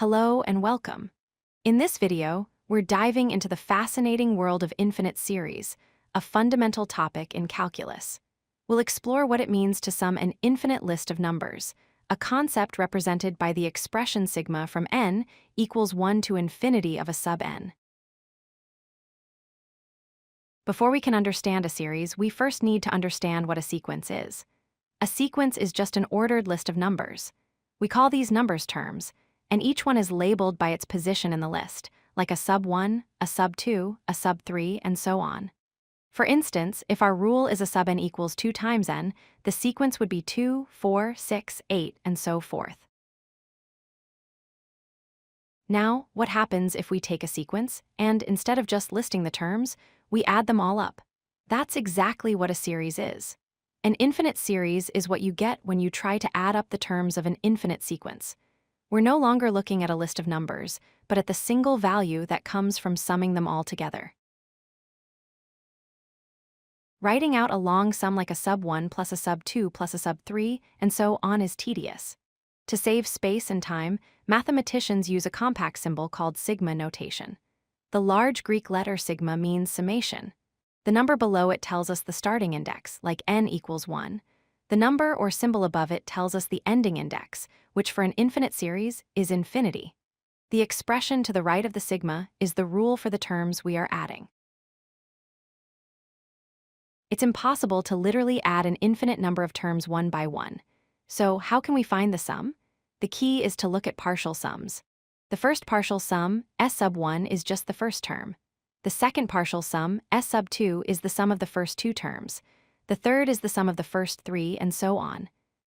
Hello and welcome. In this video, we're diving into the fascinating world of infinite series, a fundamental topic in calculus. We'll explore what it means to sum an infinite list of numbers, a concept represented by the expression sigma from n equals 1 to infinity of a sub n. Before we can understand a series, we first need to understand what a sequence is. A sequence is just an ordered list of numbers. We call these numbers terms, and each one is labeled by its position in the list, like a sub 1, a sub 2, a sub 3, and so on. For instance, if our rule is a sub n equals 2 times n, the sequence would be 2, 4, 6, 8, and so forth. Now, what happens if we take a sequence, and instead of just listing the terms, we add them all up? That's exactly what a series is. An infinite series is what you get when you try to add up the terms of an infinite sequence. We're no longer looking at a list of numbers, but at the single value that comes from summing them all together. Writing out a long sum like a sub 1 plus a sub 2 plus a sub 3, and so on is tedious. To save space and time, mathematicians use a compact symbol called sigma notation. The large Greek letter sigma means summation. The number below it tells us the starting index, like n equals 1. The number or symbol above it tells us the ending index, which for an infinite series is infinity. The expression to the right of the sigma is the rule for the terms we are adding. It's impossible to literally add an infinite number of terms one by one. So how can we find the sum? The key is to look at partial sums. The first partial sum, s sub 1, is just the first term. The second partial sum, s sub 2, is the sum of the first two terms. The third is the sum of the first three, and so on.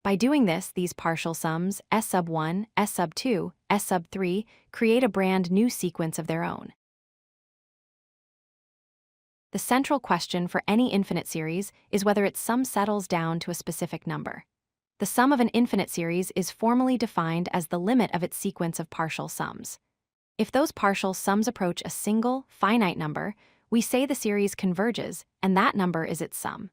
By doing this, these partial sums, s sub 1, s sub 2, s sub 3, create a brand new sequence of their own. The central question for any infinite series is whether its sum settles down to a specific number. The sum of an infinite series is formally defined as the limit of its sequence of partial sums. If those partial sums approach a single, finite number, we say the series converges, and that number is its sum.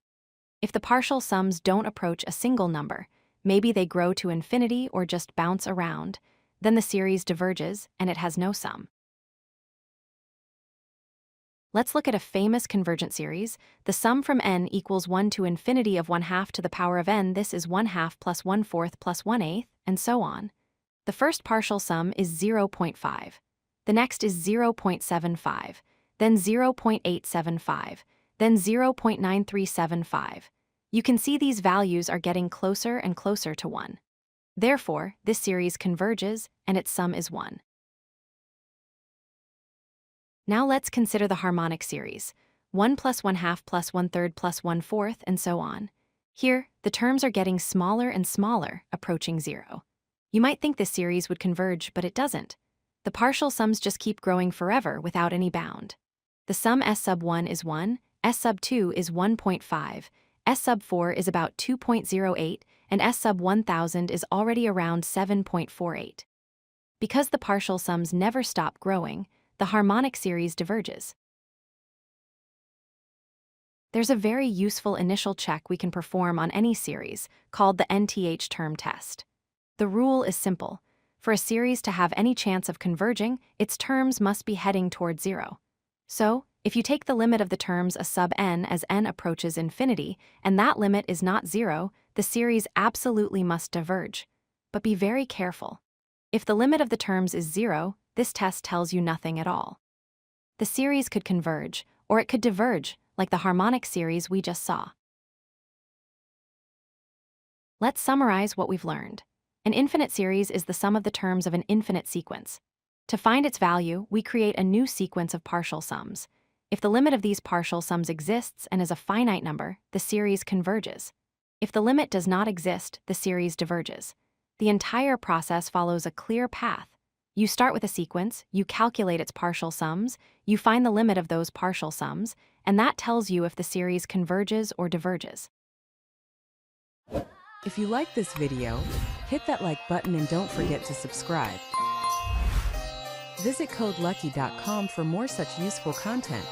If the partial sums don't approach a single number, maybe they grow to infinity or just bounce around, then the series diverges and it has no sum. Let's look at a famous convergent series. The sum from n equals 1 to infinity of 1/2 to the power of n. This is 1/2 plus 1/4 plus 1/8, and so on. The first partial sum is 0.5. The next is 0.75, then 0.875, then 0.9375. You can see these values are getting closer and closer to 1. Therefore, this series converges, and its sum is 1. Now let's consider the harmonic series, 1 plus 1/2 plus 1/3 plus 1/4, and so on. Here, the terms are getting smaller and smaller, approaching 0. You might think this series would converge, but it doesn't. The partial sums just keep growing forever without any bound. The sum s sub 1 is 1, s sub 2 is 1.5, s sub 4 is about 2.08, and s sub 1000 is already around 7.48. Because the partial sums never stop growing, the harmonic series diverges. There's a very useful initial check we can perform on any series, called the nth term test. The rule is simple. For a series to have any chance of converging, its terms must be heading toward 0. So, if you take the limit of the terms a sub n as n approaches infinity, and that limit is not 0, the series absolutely must diverge. But be very careful. If the limit of the terms is 0, this test tells you nothing at all. The series could converge, or it could diverge, like the harmonic series we just saw. Let's summarize what we've learned. An infinite series is the sum of the terms of an infinite sequence. To find its value, we create a new sequence of partial sums. If the limit of these partial sums exists and is a finite number, the series converges. If the limit does not exist, the series diverges. The entire process follows a clear path. You start with a sequence, you calculate its partial sums, you find the limit of those partial sums, and that tells you if the series converges or diverges. If you like this video, hit that like button and don't forget to subscribe. Visit codelucky.com for more such useful content.